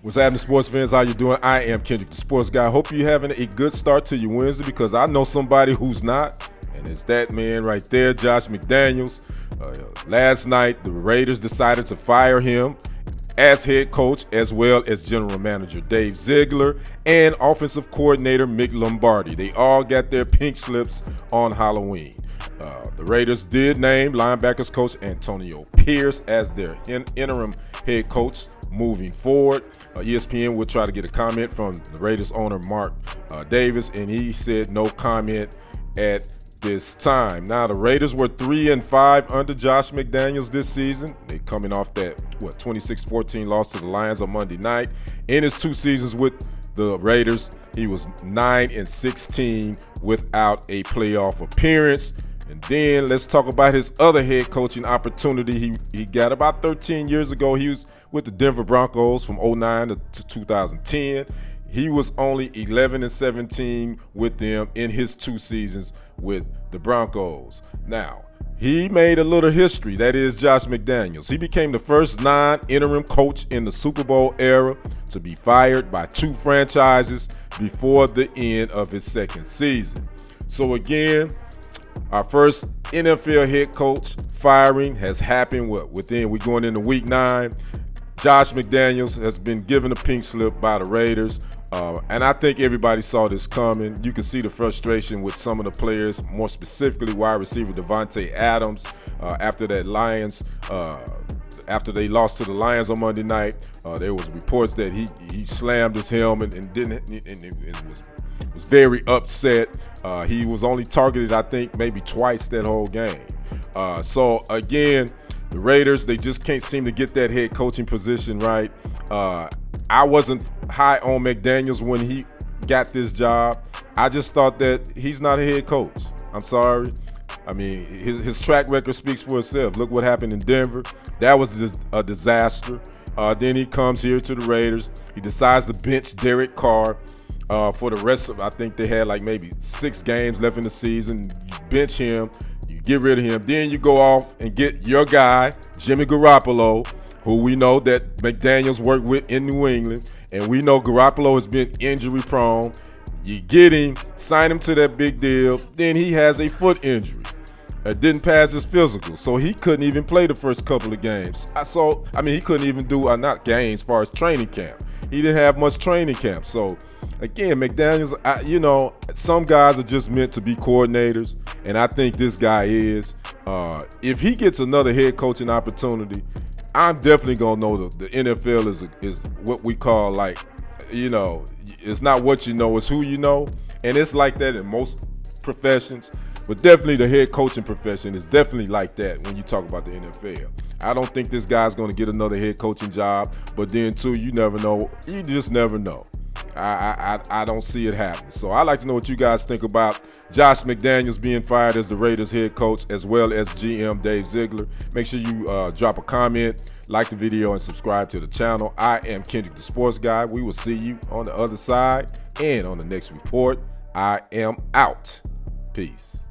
What's happening, sports fans? How you doing? I am Kendrick, the sports guy. Hope you're having a good start to your Wednesday, because I know somebody who's not, and it's that man right there, Josh McDaniels. Last night, the Raiders decided to fire him as head coach, as well as general manager Dave Ziegler and offensive coordinator Mick Lombardi. They all got their pink slips on Halloween. The Raiders did name linebackers coach Antonio Pierce as their interim head coach moving forward. ESPN will try to get a comment from the Raiders owner Mark Davis, and he said no comment at this time. Now, the Raiders were 3-5 under Josh McDaniels this season. They coming off that 26-14 loss to the Lions on Monday night. In his 2 seasons with the Raiders, he was 9-16 without a playoff appearance. And then let's talk about his other head coaching opportunity he got about 13 years ago. He was with the Denver Broncos from 2009 to 2010. He was only 11-17 with them in his 2 seasons with the Broncos. Now, he made a little history. That is Josh McDaniels. He became the first non-interim coach in the Super Bowl era to be fired by 2 franchises before the end of his 2nd season. So again, our first NFL head coach firing has happened. We're going into week 9. Josh McDaniels has been given a pink slip by the Raiders, and I think everybody saw this coming. You can see the frustration with some of the players, more specifically wide receiver Devontae Adams, after that Lions. After they lost to the Lions on Monday night, there was reports that he slammed his helmet and was very upset. He was only targeted, I think, maybe twice that whole game. So again, the Raiders, they just can't seem to get that head coaching position right. I wasn't high on McDaniels when he got this job. I just thought that he's not a head coach. I'm sorry. I mean, his track record speaks for itself. Look what happened in Denver. That was just a disaster. Then he comes here to the Raiders. He decides to bench Derek Carr for the rest of, I think they had like maybe 6 games left in the season. You bench him. You get rid of him. Then you go off and get your guy, Jimmy Garoppolo, who we know that McDaniels worked with in New England. And we know Garoppolo has been injury prone. You get him, sign him to that big deal. Then he has a foot injury. It didn't pass his physical, so he couldn't even play the first couple of games. He couldn't even do, not games, as far as training camp. He didn't have much training camp. So, again, McDaniels, some guys are just meant to be coordinators, and I think this guy is. If he gets another head coaching opportunity, I'm definitely going to know the NFL is what we call, it's not what you know, it's who you know. And it's like that in most professions. But definitely the head coaching profession is definitely like that when you talk about the NFL. I don't think this guy's going to get another head coaching job. But then, too, you never know. You just never know. I don't see it happening. So I'd like to know what you guys think about Josh McDaniels being fired as the Raiders head coach, as well as GM Dave Ziegler. Make sure you drop a comment, like the video, and subscribe to the channel. I am Kendrick, the sports guy. We will see you on the other side and on the next report. I am out. Peace.